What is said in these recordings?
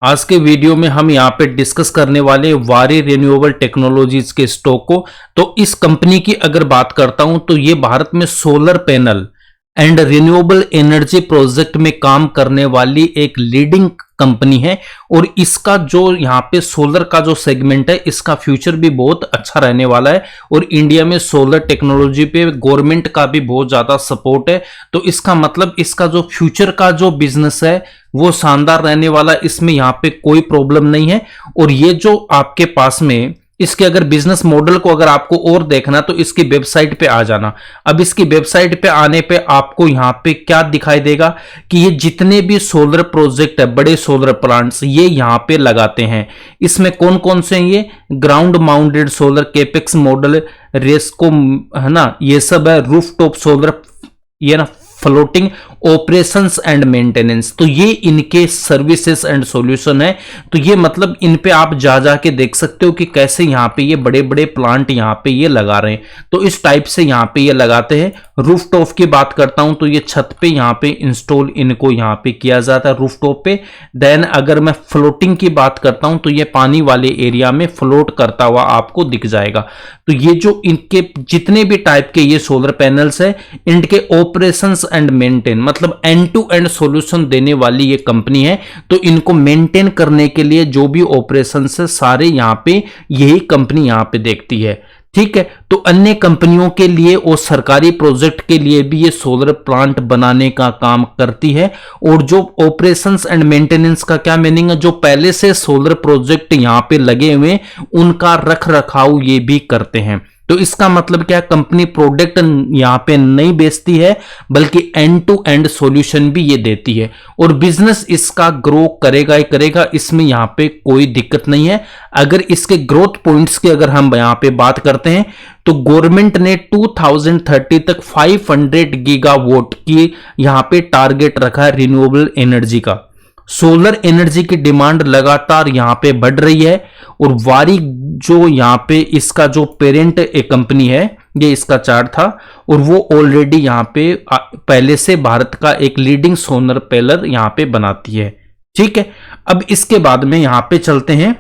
आज के वीडियो में हम यहाँ पे डिस्कस करने वाले वारी रिन्यूएबल टेक्नोलॉजीज के स्टॉक को। तो इस कंपनी की अगर बात करता हूं तो ये भारत में solar panel and renewable energy project में काम करने वाली एक लीडिंग कंपनी है। और इसका जो यहाँ पे सोलर का जो सेगमेंट है इसका फ्यूचर भी बहुत अच्छा रहने वाला है। और इंडिया में सोलर टेक्नोलॉजी पे गवर्नमेंट का भी बहुत ज्यादा सपोर्ट है। तो इसका मतलब इसका जो फ्यूचर का जो बिजनेस है वो शानदार रहने वाला, इसमें यहाँ पे कोई प्रॉब्लम नहीं है। और ये जो आपके पास में इसके अगर बिजनेस मॉडल को अगर आपको और देखना तो इसकी वेबसाइट पे आ जाना। अब इसकी वेबसाइट पे आने पे आपको यहाँ पे क्या दिखाई देगा कि ये जितने भी सोलर प्रोजेक्ट है, बड़े सोलर प्लांट्स, ये यहाँ पे लगाते हैं। इसमें कौन कौन से हैं? ये ground mounted solar capex model, RESCO है ना, ये सब है। रूफटॉप सोलर, ये ना फ्लोटिंग ऑपरेशंस एंड मेंटेनेंस, तो ये इनके सर्विसेज एंड सॉल्यूशन है। तो ये मतलब इन पे आप जा जाके देख सकते हो कि कैसे यहाँ पे ये बड़े बड़े प्लांट यहाँ पे ये लगा रहे हैं। तो इस टाइप से यहाँ पे ये लगाते हैं। रूफटॉप की बात करता हूं तो ये छत पे यहाँ पे इंस्टॉल इनको यहाँ पे किया जाता है रूफटॉप पे। देन अगर मैं फ्लोटिंग की बात करता हूं तो ये पानी वाले एरिया में फ्लोट करता हुआ आपको दिख जाएगा। तो ये जो इनके जितने भी टाइप के ये सोलर पैनल्स है, इनके ऑपरेशंस एंड मेंटेन मतलब एंड टू एंड सॉल्यूशन देने वाली ये कंपनी है। तो इनको मेंटेन करने के लिए जो भी ऑपरेशंस है सारे यहाँ पे यही कंपनी यहाँ पे देखती है। ठीक है, तो अन्य कंपनियों के लिए और सरकारी प्रोजेक्ट के लिए भी ये सोलर प्लांट बनाने का काम करती है। और जो ऑपरेशंस एंड मेंटेनेंस का क्या मीनिंग है, जो पहले से सोलर प्रोजेक्ट यहाँ पे लगे हुए उनका रख रखाव ये भी करते हैं। तो इसका मतलब क्या, कंपनी प्रोडक्ट यहाँ पे नहीं बेचती है बल्कि एंड टू एंड सॉल्यूशन भी ये देती है। और बिजनेस इसका ग्रो करेगा ही करेगा, इसमें यहाँ पे कोई दिक्कत नहीं है। अगर इसके ग्रोथ पॉइंट्स की अगर हम यहाँ पे बात करते हैं तो गवर्नमेंट ने 2030 तक 500 गीगावाट की यहाँ पे टारगेट रखा है रिन्यूएबल एनर्जी का। सोलर एनर्जी की डिमांड लगातार यहाँ पे बढ़ रही है। और वारी जो यहाँ पे इसका जो पेरेंट एक कंपनी है, ये इसका चार्ट था, और वो ऑलरेडी यहाँ पे पहले से भारत का एक लीडिंग सोलर पैनल यहाँ पे बनाती है। ठीक है, अब इसके बाद में यहाँ पे चलते हैं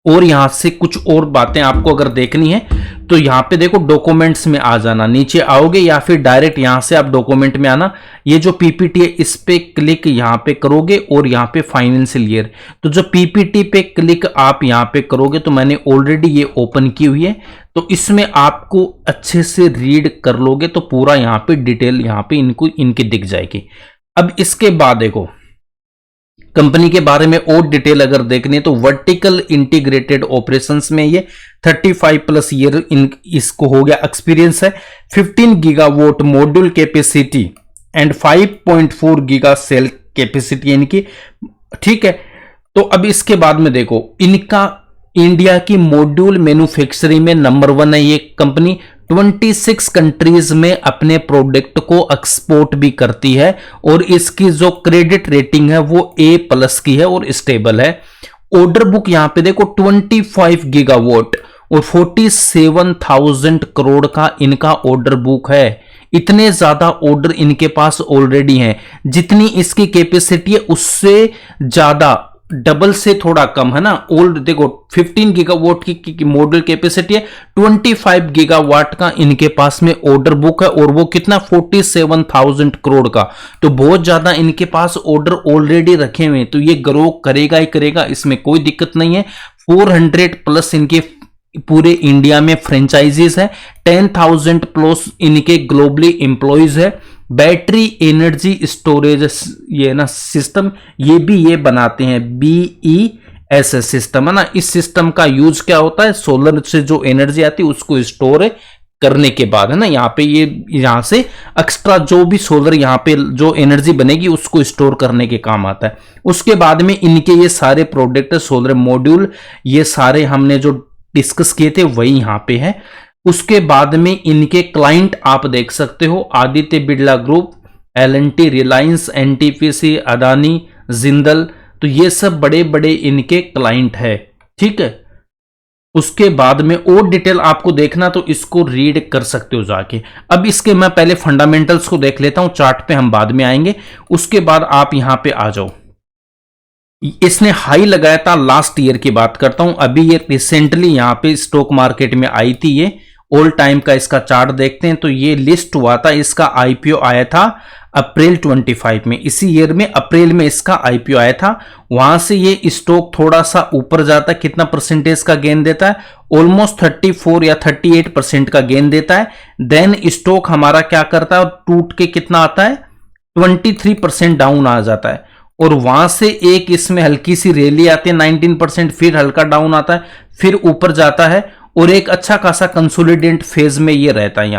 और यहां से कुछ और बातें आपको अगर देखनी है तो यहां पे देखो डॉक्यूमेंट्स में आ जाना, नीचे आओगे या फिर डायरेक्ट यहां से आप डॉक्यूमेंट में आना। ये जो पीपीटी है इस पे क्लिक यहां पे करोगे और यहां पे फाइनेंशियल ईयर, तो जो पीपीटी पे क्लिक आप यहां पे करोगे तो मैंने ऑलरेडी ये ओपन की हुई है। तो इसमें आपको अच्छे से रीड कर लोगे तो पूरा यहां पे डिटेल यहां पे इनको इनकी दिख जाएगी। अब इसके बाद देखो कंपनी के बारे में और डिटेल अगर देखनी है तो वर्टिकल इंटीग्रेटेड ऑपरेशंस में ये 35 प्लस ईयर इसको हो गया एक्सपीरियंस है। 15 gigawatt module capacity and 5.4 giga cell capacity इनकी। ठीक है, तो अब इसके बाद में देखो इनका इंडिया की मॉड्यूल मैन्युफैक्चरिंग में नंबर 1 है ये कंपनी। 26 कंट्रीज में अपने प्रोडक्ट को एक्सपोर्ट भी करती है। और इसकी जो क्रेडिट रेटिंग है वो A+ की है और स्टेबल है। ऑर्डर बुक यहां पे देखो 25 गीगावाट और 47,000 करोड़ का इनका ऑर्डर बुक है। इतने ज्यादा ऑर्डर इनके पास ऑलरेडी हैं, जितनी इसकी कैपेसिटी है उससे ज्यादा, डबल से थोड़ा कम है ना। ओल्ड देखो 15 गीगावाट की मॉडल कैपेसिटी है, 25 गीगावाट का इनके पास में ऑर्डर बुक है और वो कितना 47,000 करोड़ का। तो बहुत ज्यादा इनके पास ऑर्डर ऑलरेडी रखे हुए हैं। तो ये ग्रो करेगा ही करेगा, इसमें कोई दिक्कत नहीं है। 400 प्लस इनके पूरे इंडिया में फ्रेंचाइजीज है। 10,000 प्लस इनके ग्लोबली एम्प्लॉइज है। बैटरी एनर्जी स्टोरेज ये ना सिस्टम ये भी ये बनाते हैं, BESS सिस्टम है ना। इस सिस्टम का यूज क्या होता है, सोलर से जो एनर्जी आती है उसको स्टोर करने के बाद है ना, यहाँ पे ये यहाँ से एक्स्ट्रा जो भी सोलर यहाँ पे जो एनर्जी बनेगी उसको स्टोर करने के काम आता है। उसके बाद में इनके ये सारे प्रोडक्ट सोलर मॉड्यूल ये सारे हमने जो डिस्कस किए थे वही यहाँ पे है। उसके बाद में इनके क्लाइंट आप देख सकते हो, Aditya Birla group, L&T, Reliance, NTPC, Adani, Jindal, तो ये सब बड़े बड़े इनके क्लाइंट है। ठीक है, उसके बाद में और डिटेल आपको देखना तो इसको रीड कर सकते हो जाके। अब इसके मैं पहले फंडामेंटल्स को देख लेता हूं, चार्ट पे हम बाद में आएंगे। उसके बाद आप यहां पे आ जाओ। इसने हाई लगाया था लास्ट ईयर की बात करता हूं, अभी ये रिसेंटली यहां पे स्टॉक मार्केट में आई थी। ये ऑल टाइम का इसका चार्ट देखते हैं तो ये लिस्ट हुआ था, इसका आईपीओ आया था अप्रैल 25 में, इसी ईयर में अप्रैल में इसका आईपीओ आया था। वहां से ये स्टॉक थोड़ा सा ऊपर जाता है, कितना परसेंटेज का गेन देता है, ऑलमोस्ट 34 या 38% का गेन देता है। देन स्टॉक हमारा क्या करता है, टूट के कितना आता है, 23% डाउन आ जाता है। और वहां से एक इसमें हल्की सी रैली आती है 19%, फिर हल्का डाउन आता है, फिर ऊपर जाता है और एक अच्छा खासा कंसोलिडेंट फेज में ये रहता है।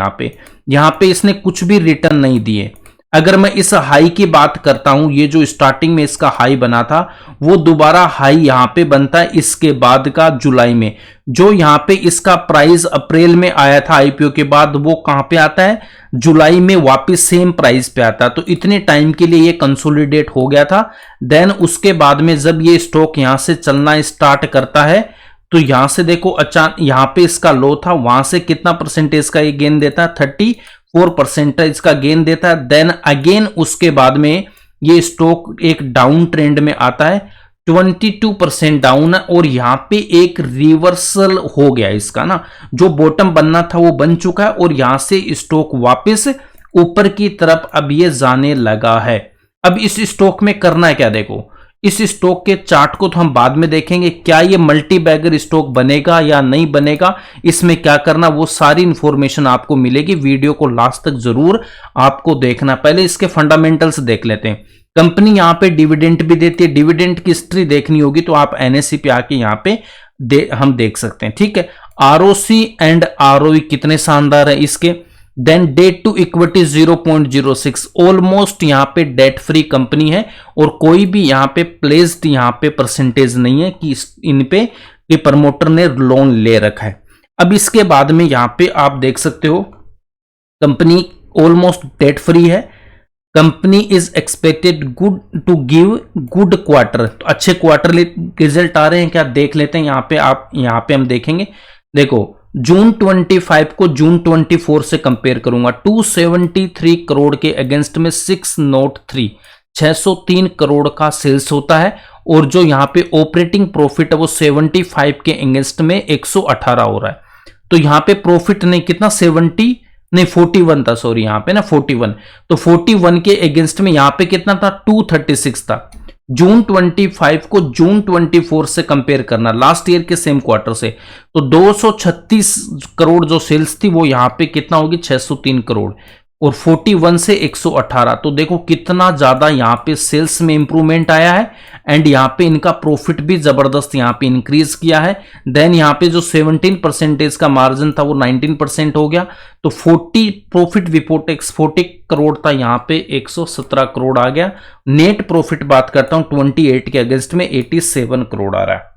यहां पे इसने कुछ भी रिटर्न नहीं दिए। अगर मैं इस हाई की बात करता हूं, ये जो स्टार्टिंग में इसका हाई बना था वो दोबारा हाई यहां पे बनता है इसके बाद का जुलाई में। जो यहां पे इसका प्राइस अप्रैल में आया था आईपीओ के बाद, वो कहां पे आता है, जुलाई में वापस सेम प्राइस पे आता है। तो इतने टाइम के लिए ये कंसोलिडेट हो गया था। देन उसके बाद में जब ये स्टॉक यहां से चलना स्टार्ट करता है तो यहां से देखो अचानक यहां पे इसका लो था, वहां से कितना परसेंटेज का ये गेन देता है, 34% का गेन देता है। देन अगेन उसके बाद में ये स्टॉक एक डाउन ट्रेंड में आता है, 22% डाउन है और यहां पे एक रिवर्सल हो गया इसका ना, जो बॉटम बनना था वो बन चुका है और यहां से स्टॉक वापस ऊपर की तरफ अब ये जाने लगा है। अब इस स्टॉक में करना है क्या, देखो इस स्टॉक के चार्ट को तो हम बाद में देखेंगे, क्या ये मल्टी बैगर स्टॉक बनेगा या नहीं बनेगा, इसमें क्या करना, वो सारी इंफॉर्मेशन आपको मिलेगी। वीडियो को लास्ट तक जरूर आपको देखना। पहले इसके फंडामेंटल्स देख लेते हैं। कंपनी यहां पे डिविडेंड भी देती है, डिविडेंड की हिस्ट्री देखनी होगी तो आप एनएससी पे आके यहां पे हम देख सकते हैं, ठीक है। आरओसी एंड आरओई कितने शानदार है इसके। Then debt to equity 0.06, almost यहां पे डेट फ्री कंपनी है और कोई भी यहां पे प्लेस्ड यहां पे परसेंटेज नहीं है कि इन पे कि प्रमोटर ने लोन ले रखा है। अब इसके बाद में यहां पे आप देख सकते हो कंपनी ऑलमोस्ट डेट फ्री है। Company is expected good to give good quarter, तो अच्छे क्वार्टरली रिजल्ट आ रहे हैं क्या, देख लेते हैं। यहां पे हम देखेंगे, देखो जून 25 को जून 24 से कंपेयर करूंगा, 273 करोड़ के अगेंस्ट में 603, 603 करोड़ का सेल्स होता है। और जो यहां पे ऑपरेटिंग प्रॉफिट है वो 75 के अगेंस्ट में 118 हो रहा है। तो यहां पे प्रॉफिट नहीं, कितना 70 नहीं 41 था, सॉरी यहां पे ना 41, तो 41 के अगेंस्ट में यहां पे कितना था, 236 था। जून 25 को जून 24 से कंपेयर करना, लास्ट ईयर के सेम क्वार्टर से, तो 236 करोड़ जो सेल्स थी वो यहां पे कितना होगी, 603 करोड़, और 41 से 118। तो देखो कितना ज्यादा यहां पे सेल्स में इंप्रूवमेंट आया है एंड यहां पे इनका प्रॉफिट भी जबरदस्त यहां पे इंक्रीज किया है। देन यहां पे जो 17% का मार्जिन था वो 19% हो गया, तो 40 प्रॉफिट बिफोर टैक्स 40 करोड़ था, यहां पे 117 करोड़ आ गया। नेट प्रॉफिट बात करता हूं 28 के अगेंस्ट में 87 करोड़ आ रहा है,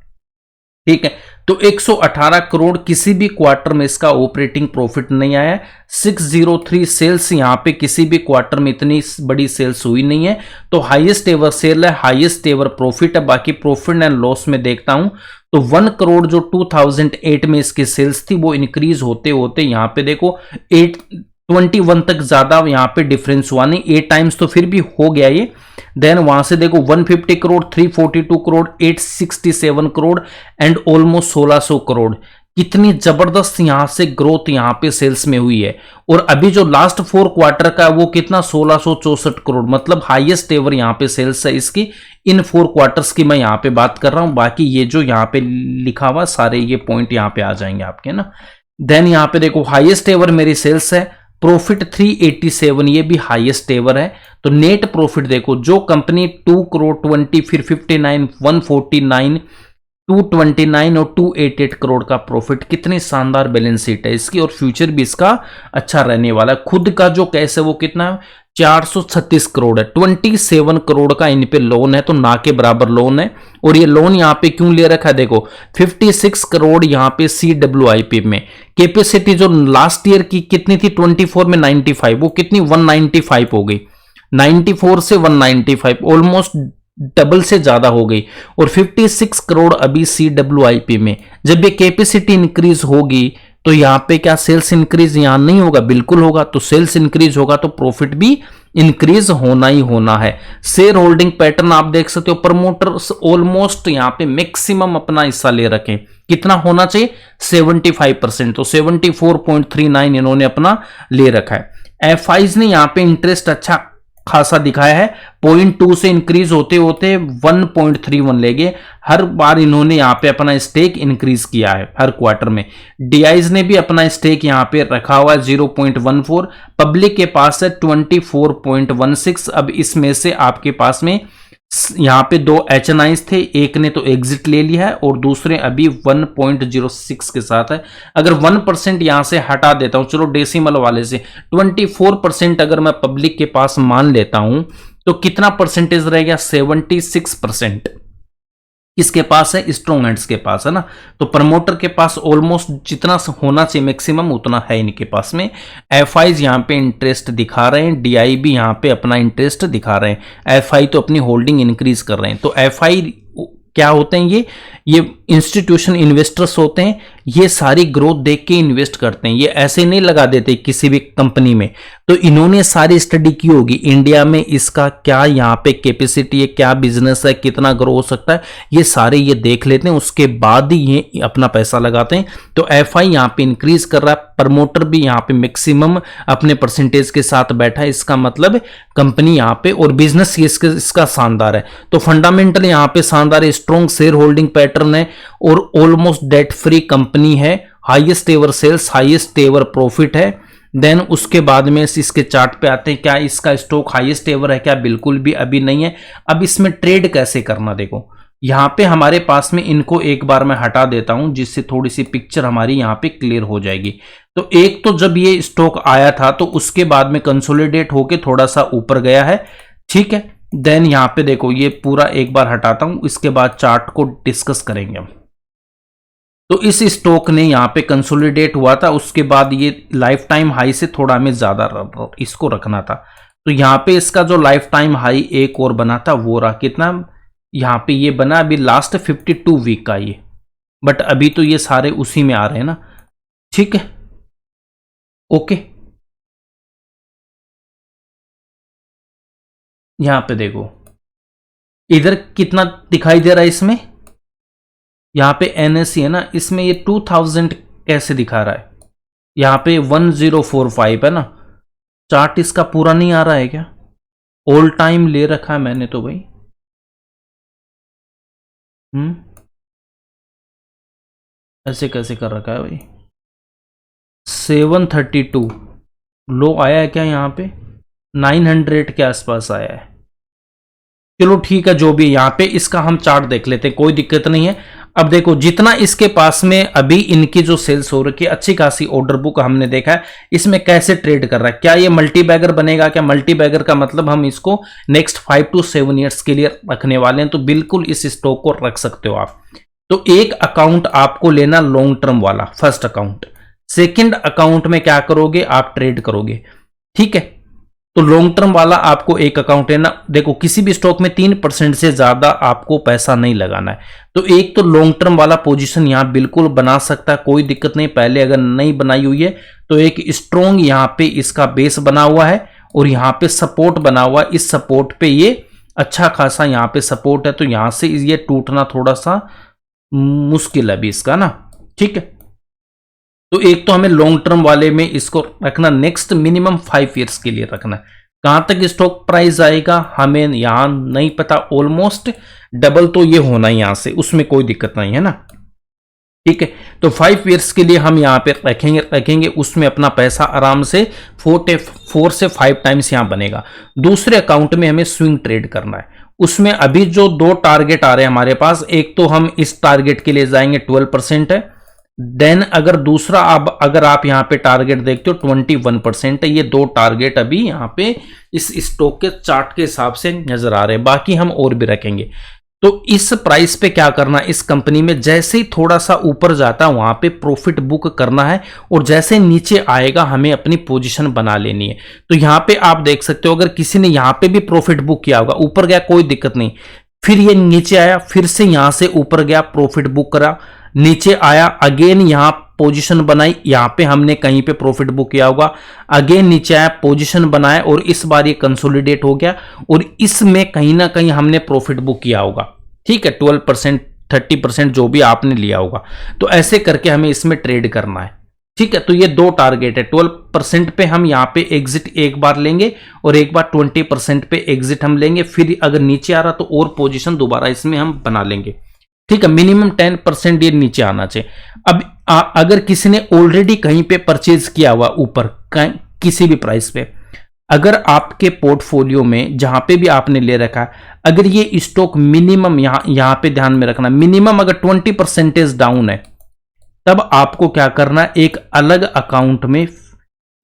ठीक है। तो 118 करोड़ किसी भी क्वार्टर में इसका ऑपरेटिंग प्रॉफिट नहीं आया। 603 सेल्स यहां पे किसी भी क्वार्टर में इतनी बड़ी सेल्स हुई नहीं है, तो हाईएस्ट एवर सेल है, हाईएस्ट एवर प्रॉफिट है। बाकी प्रॉफिट एंड लॉस में देखता हूं तो 1 करोड़ जो 2008 में इसकी सेल्स थी वो इंक्रीज होते होते यहां पे देखो 821 तक ज्यादा यहां पे डिफरेंस हुआ नहीं, 8 टाइम्स तो फिर भी हो गया ये। देन वहां से देखो 150 करोड़, 342 करोड़, 867 करोड़ एंड ऑलमोस्ट 1600 करोड़। कितनी जबरदस्त यहां से ग्रोथ यहां पे सेल्स में हुई है। और अभी जो लास्ट 4 क्वार्टर का वो कितना 1664 करोड़, मतलब हाईएस्ट एवर यहां पे सेल्स है इसकी। इन 4 क्वार्टर्स की मैं यहां पे बात कर रहा हूं, बाकी ये जो यहां पे लिखा हुआ सारे ये पॉइंट यहां पे आ जाएंगे आपके ना। देन यहां पे देखो हाईएस्ट एवर मेरी सेल्स है, प्रॉफिट 387 ये भी हाईएस्ट एवर है। तो नेट प्रॉफिट देखो, जो कंपनी 2 करोड़ 20 फिर 59 149 229 और 288 करोड़ का प्रॉफिट, कितनी शानदार बैलेंस शीट है इसकी और फ्यूचर भी इसका अच्छा रहने वाला है। खुद का जो कैश है वो कितना है, 436 करोड़ है, 27 करोड़ का इन पे लोन है, तो ना के बराबर लोन है। और ये लोन यहाँ पे क्यों ले रखा है, देखो 56 करोड़ यहाँ पे CWIP में। कैपेसिटी जो लास्ट ईयर की कितनी थी 24 में 95, वो कितनी 195 हो गई, 94 से 195 ऑलमोस्ट डबल से ज्यादा हो गई। और 56 करोड़ अभी CWIP में। जब ये कैपेसिटी इंक्रीज होगी तो यहाँ पे क्या सेल्स इंक्रीज यहाँ नहीं होगा? बिल्कुल होगा। तो सेल्स इंक्रीज होगा तो प्रॉफिट भी इंक्रीज होना ही होना है। शेयर होल्डिंग पैटर्न आप देख सकते हो, प्रमोटर्स ऑलमोस्ट यहाँ पे मैक्सिमम अपना हिस्सा ले रखे। कितना होना चाहिए? 75%। तो 74.39 इन्होंने अपना ले रखा है। एफआईज ने यहाँ पे इंटरेस्ट अच्छा खासा दिखाया है, 0.2 से इंक्रीज होते होते 1.31 ले गए। हर बार इन्होंने यहाँ पे अपना स्टेक इंक्रीज किया है हर क्वार्टर में। डीआईज ने भी अपना स्टेक यहाँ पे रखा हुआ है 0.14। पब्लिक के पास है 24.16। अब इसमें से आपके पास में यहाँ पे 2 HNIs थे, एक ने तो एग्जिट ले लिया है और दूसरे अभी 1.06 के साथ है। अगर 1% यहां से हटा देता हूं, चलो डेसिमल वाले से 24% अगर मैं पब्लिक के पास मान लेता हूं तो कितना परसेंटेज रह गया? 76%। किसके पास है? स्ट्रॉन्ग हैंड्स के पास है ना। तो प्रमोटर के पास ऑलमोस्ट जितना होना चाहिए मैक्सिमम उतना है इनके पास में। एफआईज यहाँ पे इंटरेस्ट दिखा रहे हैं, डीआई भी यहाँ पे अपना इंटरेस्ट दिखा रहे हैं। एफआई तो अपनी होल्डिंग इंक्रीज कर रहे हैं। तो एफआई क्या होते हैं? ये इंस्टीट्यूशन इन्वेस्टर्स होते हैं, ये सारी ग्रोथ देख के इन्वेस्ट करते हैं। ये ऐसे नहीं लगा देते किसी भी कंपनी में। तो इन्होंने सारी स्टडी की होगी इंडिया में इसका क्या यहाँ पे कैपेसिटी है, क्या बिजनेस है, कितना ग्रो हो सकता है, ये सारे ये देख लेते हैं, उसके बाद ही ये अपना पैसा लगाते हैं। तो एफआई यहाँ पे इंक्रीज कर रहा है, प्रमोटर भी यहाँ पे मैक्सिमम अपने परसेंटेज के साथ बैठा है। इसका मतलब कंपनी यहाँ पे और बिजनेस इसका शानदार है। तो फंडामेंटल यहाँ पे शानदार है, स्ट्रॉन्ग शेयर होल्डिंग पैटर्न है और ऑलमोस्ट डेट फ्री कंपनी है। Highest ever sales, highest ever profit है। देन उसके बाद में इसके चार्ट पे आते हैं, क्या इसका स्टॉक हाईएस्ट एवर है क्या? बिल्कुल भी अभी नहीं है। अब इसमें ट्रेड कैसे करना, देखो यहां पे हमारे पास में इनको एक बार मैं हटा देता हूं जिससे थोड़ी सी पिक्चर हमारी यहां पे क्लियर हो जाएगी। तो एक तो जब ये स्टॉक आया था तो उसके बाद में कंसोलिडेट होके थोड़ा सा ऊपर गया है, ठीक है। देन यहां पे देखो ये पूरा एक बार हटाता हूं, इसके बाद चार्ट को डिस्कस करेंगे हम। तो इस स्टॉक ने यहाँ पे कंसोलिडेट हुआ था, उसके बाद ये लाइफ टाइम हाई से थोड़ा हमें ज्यादा इसको रखना था। तो यहाँ पे इसका जो लाइफ टाइम हाई एक और बना था वो रहा कितना? यहाँ पे ये बना अभी लास्ट 52 वीक का ये, बट अभी तो ये सारे उसी में आ रहे हैं ना, ठीक है, ओके। यहां पे देखो इधर कितना दिखाई दे रहा है इसमें, यहां पे NSE है ना, इसमें ये 2000 कैसे दिखा रहा है? यहां पे 1045 है ना। चार्ट इसका पूरा नहीं आ रहा है क्या? ऑल टाइम ले रखा है मैंने तो भाई। ऐसे कैसे कर रखा है भाई? 732 लो आया है क्या? यहां पे 900 के आसपास आया है। चलो ठीक है, जो भी यहां पे इसका हम चार्ट देख लेते हैं, कोई दिक्कत नहीं है। अब देखो जितना इसके पास में अभी इनकी जो सेल्स हो रही है, अच्छी खासी ऑर्डर बुक हमने देखा है, इसमें कैसे ट्रेड कर रहा है। क्या ये मल्टी बैगर बनेगा क्या? मल्टी बैगर का मतलब हम इसको नेक्स्ट 5 to 7 ईयर्स के लिए रखने वाले हैं, तो बिल्कुल इस स्टॉक को रख सकते हो आप। तो एक अकाउंट आपको लेना लॉन्ग टर्म वाला, फर्स्ट अकाउंट। सेकेंड अकाउंट में क्या करोगे? आप ट्रेड करोगे, ठीक है। तो लॉन्ग टर्म वाला आपको एक अकाउंट है ना। देखो किसी भी स्टॉक में 3% से ज्यादा आपको पैसा नहीं लगाना है। तो एक तो लॉन्ग टर्म वाला पोजीशन यहां बिल्कुल बना सकता है, कोई दिक्कत नहीं। पहले अगर नहीं बनाई हुई है तो एक स्ट्रॉन्ग यहां पे इसका बेस बना हुआ है और यहां पे सपोर्ट बना हुआ है। इस सपोर्ट पे ये अच्छा खासा यहां पे सपोर्ट है, तो यहां से ये टूटना थोड़ा सा मुश्किल है अभी इसका ना, ठीक है। तो एक तो हमें लॉन्ग टर्म वाले में इसको रखना, नेक्स्ट मिनिमम 5 ईयर्स के लिए रखना है। कहां तक स्टॉक प्राइस आएगा हमें यहां नहीं पता, ऑलमोस्ट डबल तो ये होना ही यहां से, उसमें कोई दिक्कत नहीं है ना, ठीक है। तो 5 ईयर्स के लिए हम यहां पे रखेंगे उसमें अपना पैसा आराम से 4 से 5 टाइम्स यहां बनेगा। दूसरे अकाउंट में हमें स्विंग ट्रेड करना है, उसमें अभी जो 2 टारगेट आ रहे हैं हमारे पास, एक तो हम इस टारगेट के लिए जाएंगे 12% है। देन अगर दूसरा अगर आप यहां पे टारगेट देखते हो 21% है। ये 2 टारगेट अभी यहां पे इस स्टॉक के चार्ट के हिसाब से नजर आ रहे हैं, बाकी हम और भी रखेंगे। तो इस प्राइस पे क्या करना, इस कंपनी में जैसे ही थोड़ा सा ऊपर जाता है वहां पे प्रॉफिट बुक करना है, और जैसे नीचे आएगा हमें अपनी पोजीशन बना लेनी है। तो यहां पे आप देख सकते हो, अगर किसी ने यहां पे भी प्रॉफिट बुक किया होगा, ऊपर गया कोई दिक्कत नहीं, फिर ये नीचे आया, फिर से यहां से ऊपर गया प्रॉफिट बुक करा, नीचे आया, अगेन यहां पोजीशन बनाई, यहां पे हमने कहीं पे प्रॉफिट बुक किया होगा, अगेन नीचे आया, पोजीशन बनाया और इस बार ये कंसोलिडेट हो गया और इसमें कहीं ना कहीं हमने प्रॉफिट बुक किया होगा। ठीक है, 12% 30% जो भी आपने लिया होगा। तो ऐसे करके हमें इसमें ट्रेड करना है। ठीक है, तो ये दो टारगेट है। 12% पे हम यहां पे एग्जिट एक बार लेंगे और एक बार 20% पे एग्जिट हम लेंगे, फिर अगर नीचे आ रहा तो और पोजीशन दोबारा इसमें हम बना लेंगे। ठीक है, मिनिमम 10% ये नीचे आना चाहिए। अब अगर किसी ने ऑलरेडी कहीं पे परचेज किया हुआ ऊपर किसी भी प्राइस पे, अगर आपके पोर्टफोलियो में जहां पे भी आपने ले रखा है, अगर ये स्टॉक मिनिमम यहां पे ध्यान में रखना, मिनिमम अगर 20% डाउन है, तब आपको क्या करना है, एक अलग अकाउंट में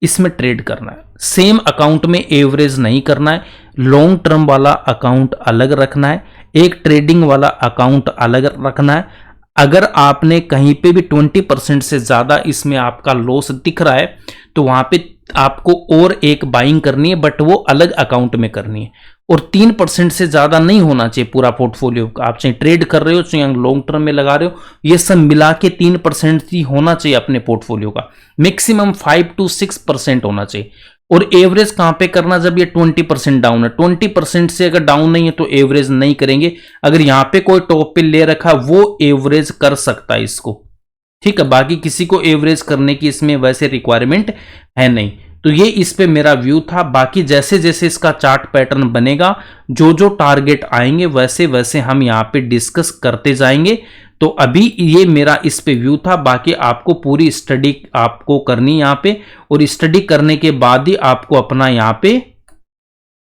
इसमें ट्रेड करना है। सेम अकाउंट में एवरेज नहीं करना है, लॉन्ग टर्म वाला अकाउंट अलग रखना है, एक ट्रेडिंग वाला अकाउंट अलग रखना है। अगर आपने कहीं पे भी 20% से ज्यादा इसमें आपका लॉस दिख रहा है तो वहां पे आपको और एक बाइंग करनी है, बट वो अलग अकाउंट में करनी है। और 3% से ज्यादा नहीं होना चाहिए पूरा पोर्टफोलियो का। आप चाहे ट्रेड कर रहे हो चाहे लॉन्ग टर्म में लगा रहे हो, ये सब मिला के 3% ही होना चाहिए अपने पोर्टफोलियो का। मैक्सिमम 5 to 6% होना चाहिए। और एवरेज कहां पे करना, जब ये 20% डाउन है। 20% से अगर डाउन नहीं है तो एवरेज नहीं करेंगे। अगर यहां पे कोई टॉप पे ले रखा वो एवरेज कर सकता है इसको। ठीक है, बाकी किसी को एवरेज करने की इसमें वैसे रिक्वायरमेंट है नहीं। तो ये इस पे मेरा व्यू था। बाकी जैसे जैसे इसका चार्ट पैटर्न बनेगा, जो जो टारगेट आएंगे वैसे वैसे हम यहाँ पे डिस्कस करते जाएंगे। तो अभी ये मेरा इस पे व्यू था। बाकी आपको पूरी स्टडी आपको करनी यहाँ पे, और स्टडी करने के बाद ही आपको अपना यहाँ पे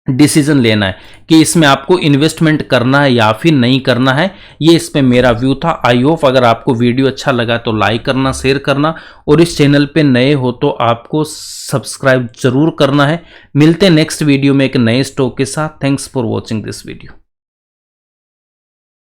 डिसीजन लेना है कि इसमें आपको इन्वेस्टमेंट करना है या फिर नहीं करना है। ये इस पे मेरा व्यू था। आई होप अगर आपको वीडियो अच्छा लगा तो लाइक करना, शेयर करना, और इस चैनल पे नए हो तो आपको सब्सक्राइब जरूर करना है। मिलते हैं नेक्स्ट वीडियो में एक नए स्टॉक के साथ। Thanks for watching this video.